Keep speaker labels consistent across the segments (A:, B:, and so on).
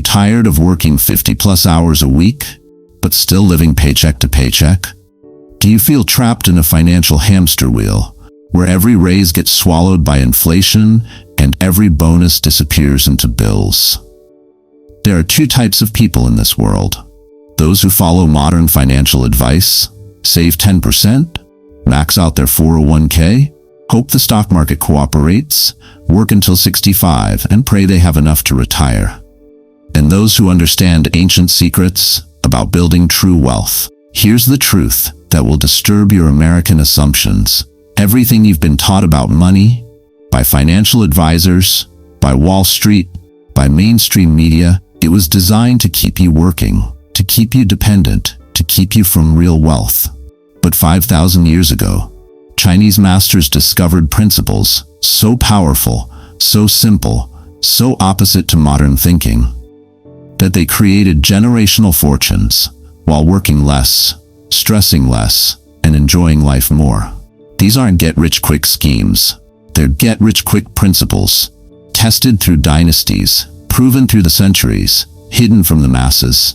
A: tired of working 50+ hours a week, but still living paycheck to paycheck? Do you feel trapped in a financial hamster wheel, where every raise gets swallowed by inflation and every bonus disappears into bills? There are two types of people in this world. Those who follow modern financial advice, save 10%, max out their 401k, hope the stock market cooperates, work until 65, and pray they have enough to retire. And those who understand ancient secrets about building true wealth. Here's the truth that will disturb your American assumptions. Everything you've been taught about money, by financial advisors, by Wall Street, by mainstream media, it was designed to keep you working, to keep you dependent, to keep you from real wealth. But 5,000 years ago, Chinese masters discovered principles so powerful, so simple, so opposite to modern thinking, that they created generational fortunes while working less, stressing less, and enjoying life more. These aren't get-rich-quick schemes. They're get-rich-quick principles, tested through dynasties, proven through the centuries, hidden from the masses.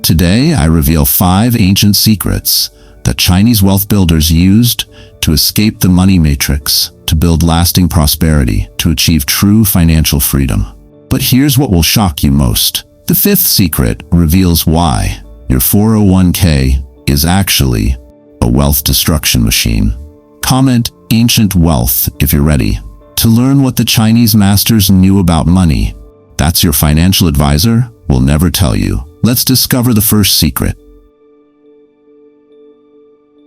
A: Today, I reveal 5 ancient secrets that Chinese wealth builders used to escape the money matrix, to build lasting prosperity, to achieve true financial freedom. But here's what will shock you most. The 5th secret reveals why your 401k is actually a wealth destruction machine. Comment ancient wealth if you're ready to learn what the Chinese masters knew about money. That's your financial advisor will never tell you. Let's discover the first secret.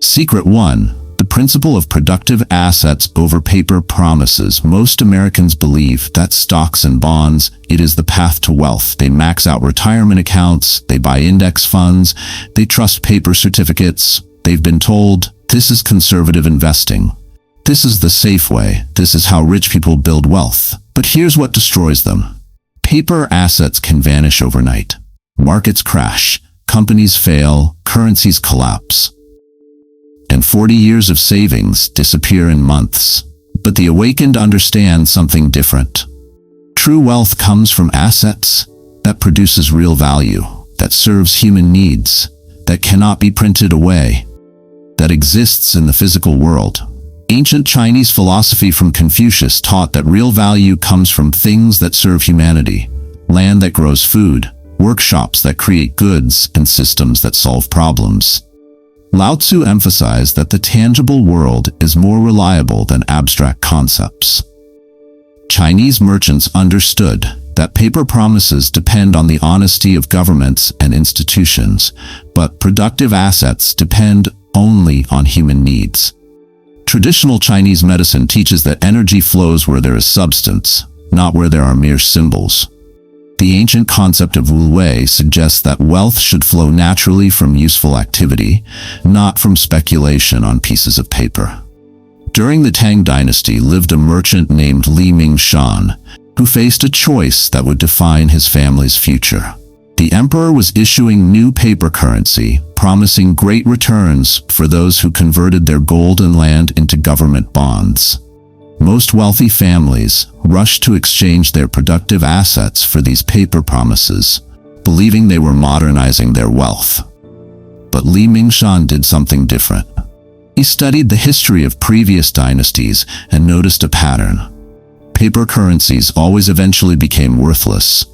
A: Secret 1. The principle of productive assets over paper promises. Most Americans believe that stocks and bonds, it is the path to wealth. They max out retirement accounts, they buy index funds, they trust paper certificates. They've been told, this is conservative investing. This is the safe way. This is how rich people build wealth. But here's what destroys them. Paper assets can vanish overnight. Markets crash, companies fail, currencies collapse. And 40 years of savings disappear in months. But the awakened understand something different. True wealth comes from assets that produces real value, that serves human needs, that cannot be printed away, that exists in the physical world. Ancient Chinese philosophy from Confucius taught that real value comes from things that serve humanity, land that grows food, workshops that create goods, and systems that solve problems. Lao Tzu emphasized that the tangible world is more reliable than abstract concepts. Chinese merchants understood that paper promises depend on the honesty of governments and institutions, but productive assets depend only on human needs. Traditional Chinese medicine teaches that energy flows where there is substance, not where there are mere symbols. The ancient concept of Wu Wei suggests that wealth should flow naturally from useful activity, not from speculation on pieces of paper. During the Tang Dynasty lived a merchant named Li Mingshan, who faced a choice that would define his family's future. The emperor was issuing new paper currency, promising great returns for those who converted their gold and land into government bonds. Most wealthy families rushed to exchange their productive assets for these paper promises, believing they were modernizing their wealth. But Li Mingshan did something different. He studied the history of previous dynasties and noticed a pattern. Paper currencies always eventually became worthless,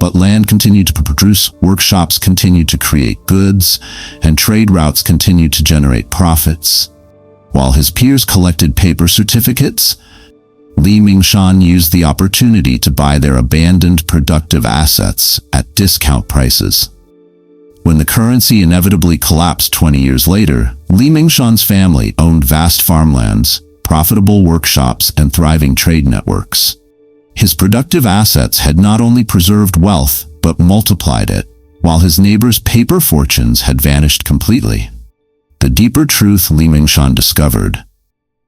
A: but land continued to produce, workshops continued to create goods, and trade routes continued to generate profits. While his peers collected paper certificates, Li Mingshan used the opportunity to buy their abandoned productive assets at discount prices. When the currency inevitably collapsed 20 years later, Li Mingshan's family owned vast farmlands, profitable workshops, and thriving trade networks. His productive assets had not only preserved wealth, but multiplied it, while his neighbors' paper fortunes had vanished completely. The deeper truth Li Mingshan discovered: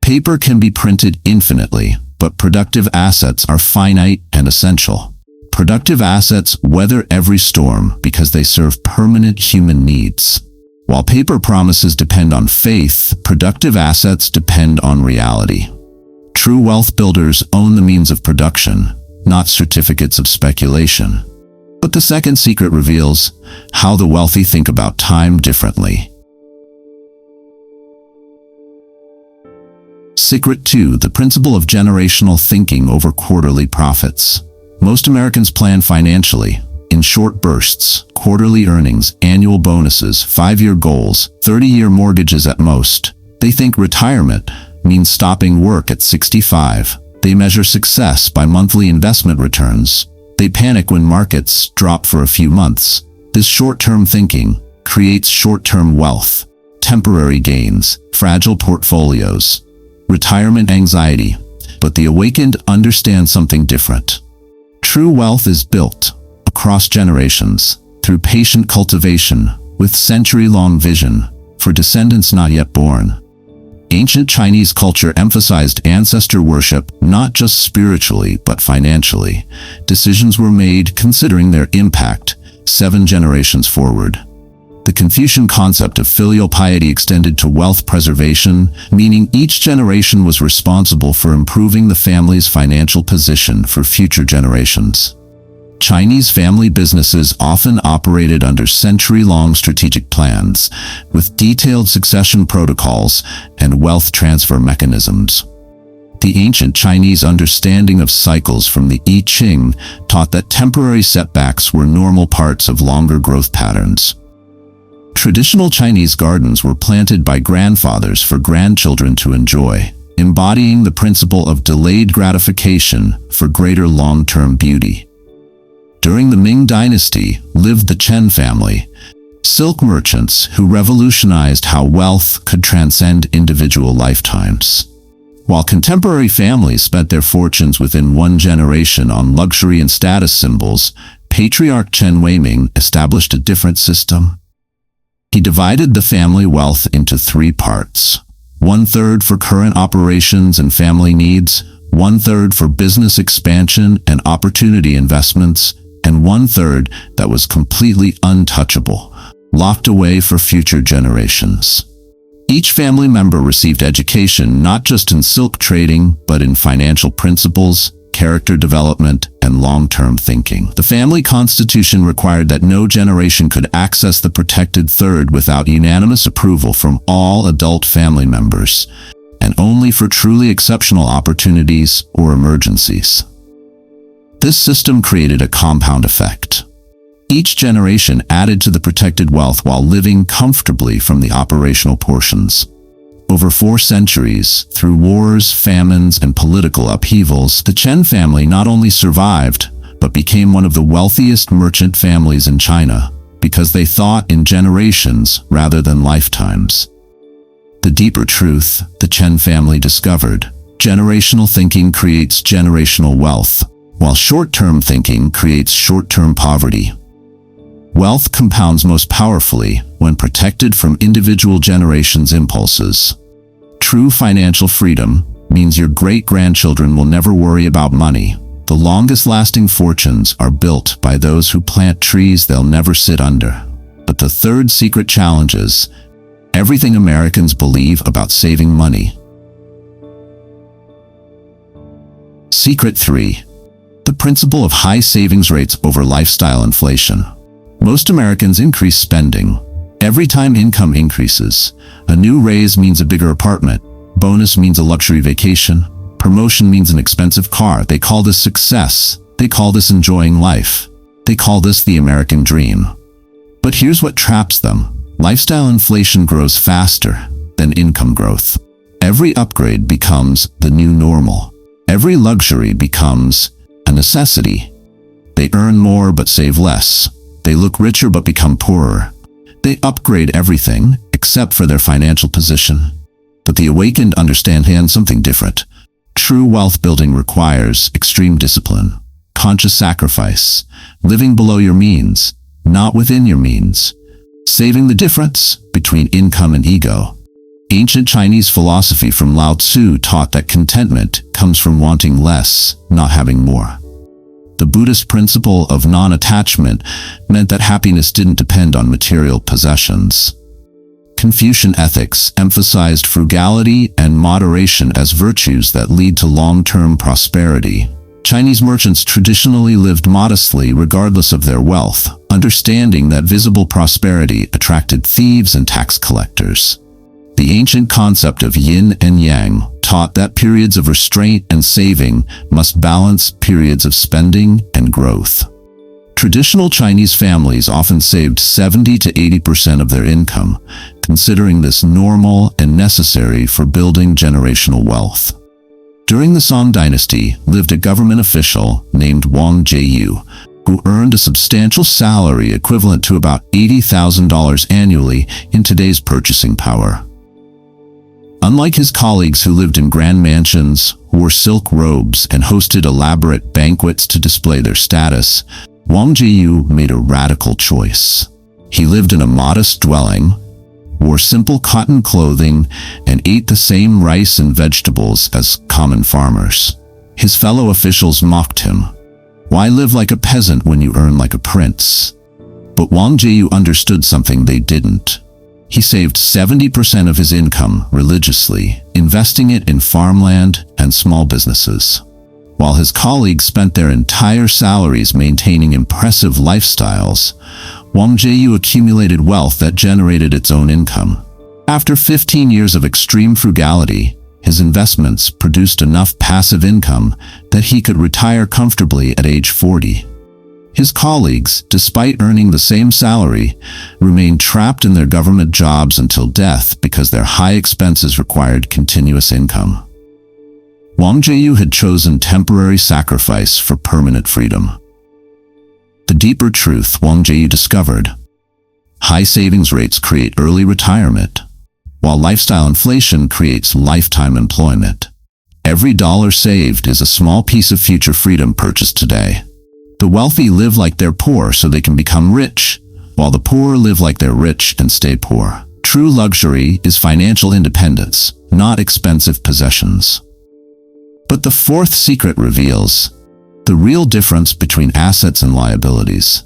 A: paper can be printed infinitely, but productive assets are finite and essential. Productive assets weather every storm because they serve permanent human needs. While paper promises depend on faith, productive assets depend on reality. True wealth builders own the means of production, not certificates of speculation. But the second secret reveals how the wealthy think about time differently. Secret 2. The principle of generational thinking over quarterly profits. Most Americans plan financially in short bursts: quarterly earnings, annual bonuses, 5-year goals, 30-year mortgages at most. They think retirement means stopping work at 65. They measure success by monthly investment returns. They panic when markets drop for a few months. This short-term thinking creates short-term wealth, temporary gains, fragile portfolios, retirement anxiety. But the awakened understand something different. True wealth is built across generations through patient cultivation with century-long vision for descendants not yet born. Ancient Chinese culture emphasized ancestor worship not just spiritually but financially. Decisions were made considering their impact 7 generations forward. The Confucian concept of filial piety extended to wealth preservation, meaning each generation was responsible for improving the family's financial position for future generations. Chinese family businesses often operated under century-long strategic plans, with detailed succession protocols and wealth transfer mechanisms. The ancient Chinese understanding of cycles from the I Ching taught that temporary setbacks were normal parts of longer growth patterns. Traditional Chinese gardens were planted by grandfathers for grandchildren to enjoy, embodying the principle of delayed gratification for greater long-term beauty. During the Ming Dynasty lived the Chen family, silk merchants who revolutionized how wealth could transcend individual lifetimes. While contemporary families spent their fortunes within one generation on luxury and status symbols, patriarch Chen Weiming established a different system. He divided the family wealth into 3 parts: 1/3 for current operations and family needs, 1/3 for business expansion and opportunity investments, and 1/3 that was completely untouchable, locked away for future generations. Each family member received education not just in silk trading, but in financial principles, character development, and long-term thinking. The family constitution required that no generation could access the protected third without unanimous approval from all adult family members, and only for truly exceptional opportunities or emergencies. This system created a compound effect. Each generation added to the protected wealth while living comfortably from the operational portions. Over 4 centuries, through wars, famines, and political upheavals, the Chen family not only survived, but became one of the wealthiest merchant families in China, because they thought in generations rather than lifetimes. The deeper truth the Chen family discovered: generational thinking creates generational wealth, while short-term thinking creates short-term poverty. Wealth compounds most powerfully when protected from individual generations' impulses. True financial freedom means your great-grandchildren will never worry about money. The longest-lasting fortunes are built by those who plant trees they'll never sit under. But the third secret challenge is everything Americans believe about saving money. Secret 3. The principle of high savings rates over lifestyle inflation. Most Americans increase spending. Every time income increases, a new raise means a bigger apartment, bonus means a luxury vacation, promotion means an expensive car. They call this success. They call this enjoying life. They call this the American dream. But here's what traps them. Lifestyle inflation grows faster than income growth. Every upgrade becomes the new normal. Every luxury becomes a necessity. They earn more but save less. They look richer but become poorer. They upgrade everything except for their financial position. But the awakened understand something different. True wealth building requires extreme discipline, conscious sacrifice, living below your means, not within your means, saving the difference between income and ego. Ancient Chinese philosophy from Lao Tzu taught that contentment comes from wanting less, not having more. The Buddhist principle of non-attachment meant that happiness didn't depend on material possessions. Confucian ethics emphasized frugality and moderation as virtues that lead to long-term prosperity. Chinese merchants traditionally lived modestly regardless of their wealth, understanding that visible prosperity attracted thieves and tax collectors. The ancient concept of yin and yang taught that periods of restraint and saving must balance periods of spending and growth. Traditional Chinese families often saved 70 to 80% of their income, considering this normal and necessary for building generational wealth. During the Song dynasty lived a government official named Wang Jieyu, who earned a substantial salary equivalent to about $80,000 annually in today's purchasing power. Unlike his colleagues who lived in grand mansions, wore silk robes, and hosted elaborate banquets to display their status, Wang Jieyu made a radical choice. He lived in a modest dwelling, wore simple cotton clothing, and ate the same rice and vegetables as common farmers. His fellow officials mocked him. Why live like a peasant when you earn like a prince? But Wang Jieyu understood something they didn't. He saved 70% of his income religiously, investing it in farmland and small businesses. While his colleagues spent their entire salaries maintaining impressive lifestyles, Wang Jieyu accumulated wealth that generated its own income. After 15 years of extreme frugality, his investments produced enough passive income that he could retire comfortably at age 40. His colleagues, despite earning the same salary, remained trapped in their government jobs until death because their high expenses required continuous income. Wang Jieyu had chosen temporary sacrifice for permanent freedom. The deeper truth Wang Jieyu discovered: high savings rates create early retirement, while lifestyle inflation creates lifetime employment. Every dollar saved is a small piece of future freedom purchased today. The wealthy live like they're poor so they can become rich, while the poor live like they're rich and stay poor. True luxury is financial independence, not expensive possessions. But the fourth secret reveals the real difference between assets and liabilities.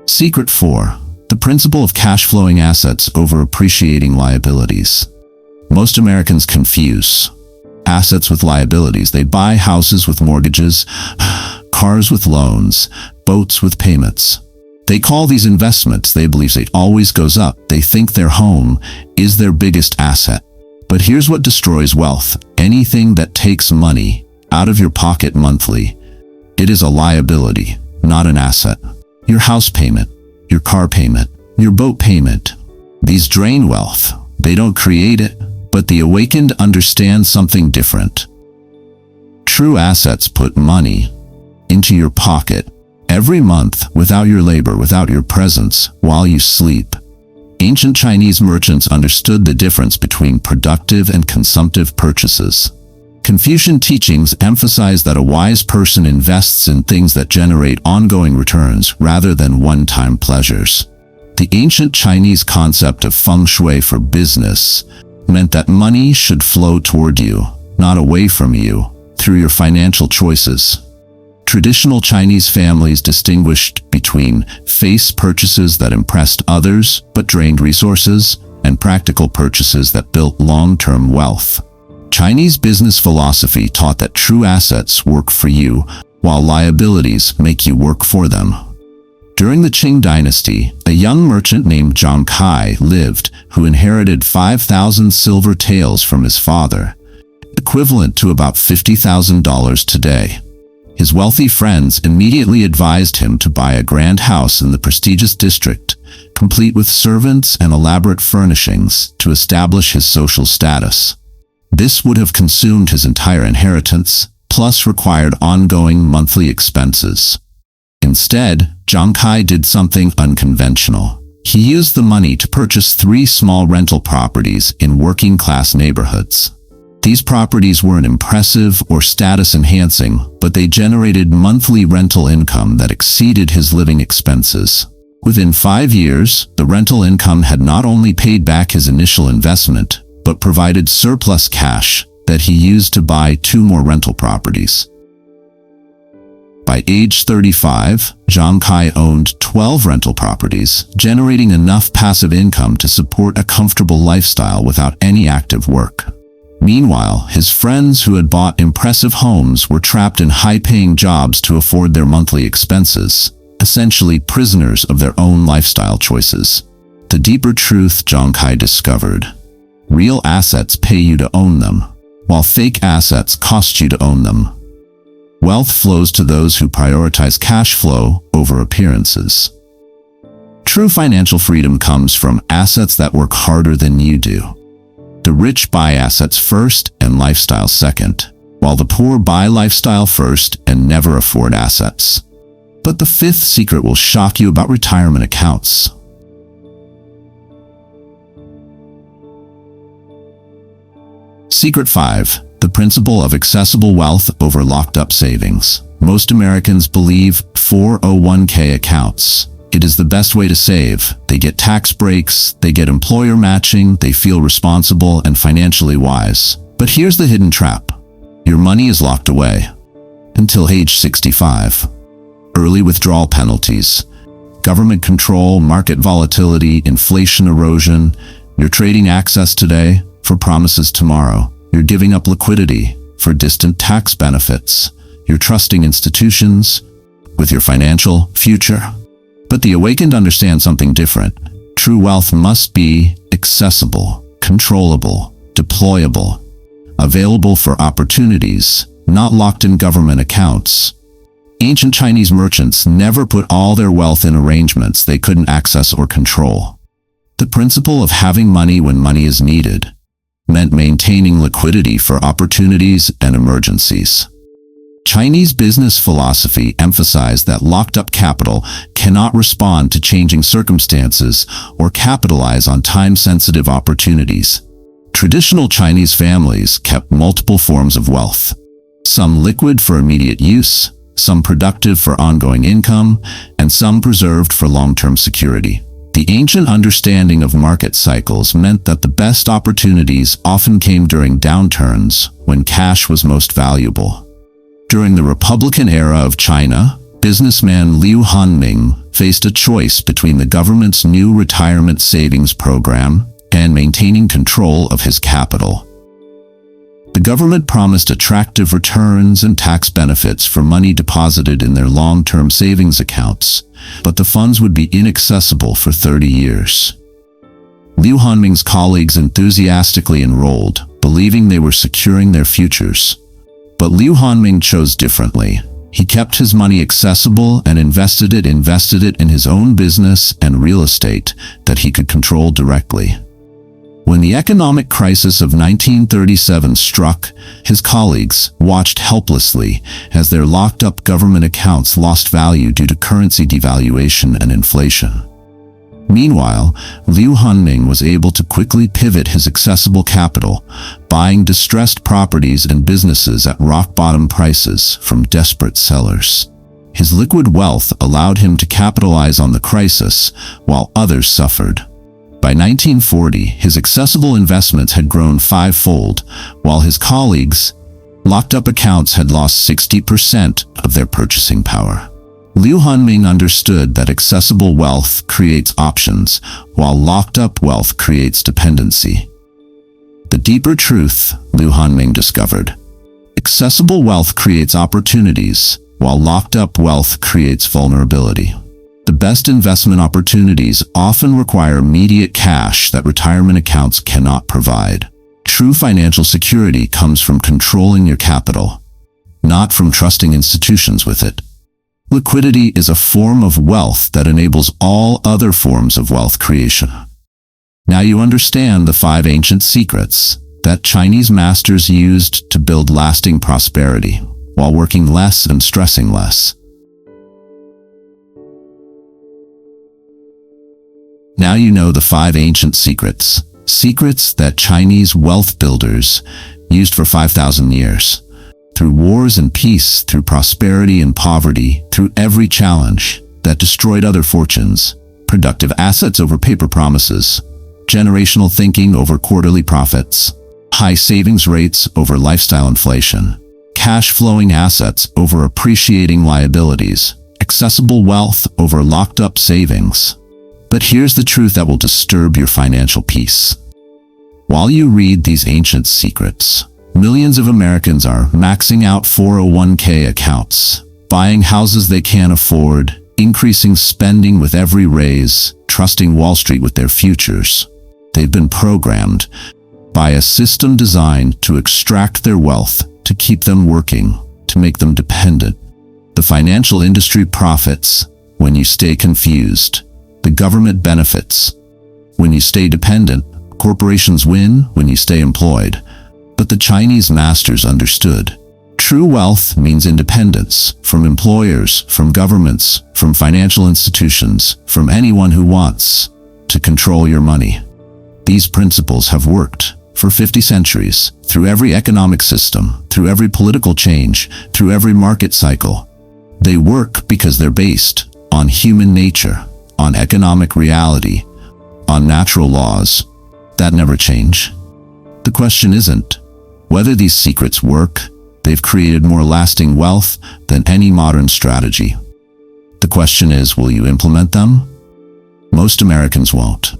A: Secret 4. The principle of cash-flowing assets over appreciating liabilities. Most Americans confuse assets with liabilities. They buy houses with mortgages, cars with loans, boats with payments. They call these investments. They believe it always goes up. They think their home is their biggest asset. But here's what destroys wealth: anything that takes money out of your pocket monthly. It is a liability, not an asset. Your house payment, your car payment, your boat payment. These drain wealth. They don't create it, but the awakened understand something different. True assets put money into your pocket every month without your labor, without your presence, while you sleep. Ancient Chinese merchants understood the difference between productive and consumptive purchases. Confucian teachings emphasize that a wise person invests in things that generate ongoing returns rather than one-time pleasures. The ancient Chinese concept of feng shui for business meant that money should flow toward you, not away from you, through your financial choices. Traditional Chinese families distinguished between face purchases that impressed others but drained resources, and practical purchases that built long-term wealth. Chinese business philosophy taught that true assets work for you, while liabilities make you work for them. During the Qing dynasty, a young merchant named Zhang Kai lived, who inherited 5,000 silver taels from his father, equivalent to about $50,000 today. His wealthy friends immediately advised him to buy a grand house in the prestigious district, complete with servants and elaborate furnishings, to establish his social status. This would have consumed his entire inheritance, plus required ongoing monthly expenses. Instead, Zhang Kai did something unconventional. He used the money to purchase 3 small rental properties in working-class neighborhoods. These properties weren't impressive or status-enhancing, but they generated monthly rental income that exceeded his living expenses. Within 5 years, the rental income had not only paid back his initial investment, but provided surplus cash that he used to buy 2 more rental properties. By age 35, Zhang Kai owned 12 rental properties, generating enough passive income to support a comfortable lifestyle without any active work. Meanwhile, his friends who had bought impressive homes were trapped in high-paying jobs to afford their monthly expenses, essentially prisoners of their own lifestyle choices. The deeper truth Zhang Kai discovered: real assets pay you to own them, while fake assets cost you to own them. Wealth flows to those who prioritize cash flow over appearances. True financial freedom comes from assets that work harder than you do. The rich buy assets first and lifestyle second, while the poor buy lifestyle first and never afford assets. But the fifth secret will shock you about retirement accounts. Secret 5. The principle of accessible wealth over locked-up savings. Most Americans believe 401k accounts. It is the best way to save. They get tax breaks, they get employer matching, they feel responsible and financially wise. But here's the hidden trap. Your money is locked away until age 65. Early withdrawal penalties, government control, market volatility, inflation erosion. You're trading access today for promises tomorrow. You're giving up liquidity for distant tax benefits. You're trusting institutions with your financial future. But the awakened understand something different. True wealth must be accessible, controllable, deployable, available for opportunities, not locked in government accounts. Ancient Chinese merchants never put all their wealth in arrangements they couldn't access or control. The principle of having money when money is needed meant maintaining liquidity for opportunities and emergencies. Chinese business philosophy emphasized that locked-up capital cannot respond to changing circumstances or capitalize on time-sensitive opportunities. Traditional Chinese families kept multiple forms of wealth, some liquid for immediate use, some productive for ongoing income, and some preserved for long-term security. The ancient understanding of market cycles meant that the best opportunities often came during downturns when cash was most valuable. During the Republican era of China, businessman Liu Hanming faced a choice between the government's new retirement savings program and maintaining control of his capital. The government promised attractive returns and tax benefits for money deposited in their long-term savings accounts, but the funds would be inaccessible for 30 years. Liu Hanming's colleagues enthusiastically enrolled, believing they were securing their futures. But Liu Hanming chose differently. He kept his money accessible and invested it in his own business and real estate that he could control directly. When the economic crisis of 1937 struck, his colleagues watched helplessly as their locked-up government accounts lost value due to currency devaluation and inflation. Meanwhile, Liu Hanming was able to quickly pivot his accessible capital, buying distressed properties and businesses at rock-bottom prices from desperate sellers. His liquid wealth allowed him to capitalize on the crisis, while others suffered. By 1940, his accessible investments had grown fivefold, while his colleagues' locked-up accounts had lost 60% of their purchasing power. Liu Hanming understood that accessible wealth creates options, while locked-up wealth creates dependency. The deeper truth, Liu Hanming discovered: accessible wealth creates opportunities, while locked-up wealth creates vulnerability. The best investment opportunities often require immediate cash that retirement accounts cannot provide. True financial security comes from controlling your capital, not from trusting institutions with it. Liquidity is a form of wealth that enables all other forms of wealth creation. Now you understand the 5 ancient secrets that Chinese masters used to build lasting prosperity while working less and stressing less. Now you know the 5 ancient secrets, secrets that Chinese wealth builders used for 5,000 years. Through wars and peace, through prosperity and poverty, through every challenge that destroyed other fortunes, productive assets over paper promises, generational thinking over quarterly profits, high savings rates over lifestyle inflation, cash flowing assets over appreciating liabilities, accessible wealth over locked up savings. But here's the truth that will disturb your financial peace. While you read these ancient secrets, millions of Americans are maxing out 401k accounts, buying houses they can't afford, increasing spending with every raise, trusting Wall Street with their futures. They've been programmed by a system designed to extract their wealth, to keep them working, to make them dependent. The financial industry profits when you stay confused. The government benefits when you stay dependent. Corporations win when you stay employed. But the Chinese masters understood. True wealth means independence from employers, from governments, from financial institutions, from anyone who wants to control your money. These principles have worked for 50 centuries, through every economic system, through every political change, through every market cycle. They work because they're based on human nature, on economic reality, on natural laws that never change. The question isn't whether these secrets work. They've created more lasting wealth than any modern strategy. The question is, will you implement them? Most Americans won't.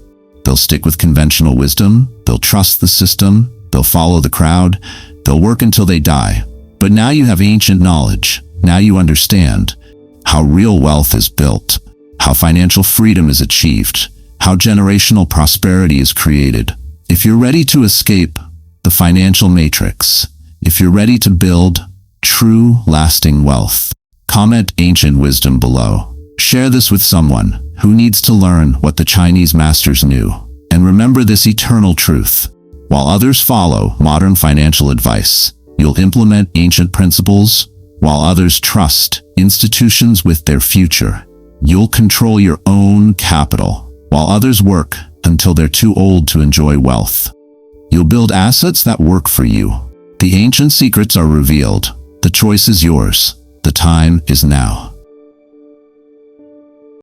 A: They'll stick with conventional wisdom, they'll trust the system, they'll follow the crowd, they'll work until they die. But now you have ancient knowledge. Now you understand how real wealth is built, how financial freedom is achieved, how generational prosperity is created. If you're ready to escape the financial matrix, if you're ready to build true, lasting wealth, comment ancient wisdom below. Share this with someone who needs to learn what the Chinese masters knew. And remember this eternal truth. While others follow modern financial advice, you'll implement ancient principles. While others trust institutions with their future, you'll control your own capital. While others work until they're too old to enjoy wealth, you'll build assets that work for you. The ancient secrets are revealed. The choice is yours. The time is now.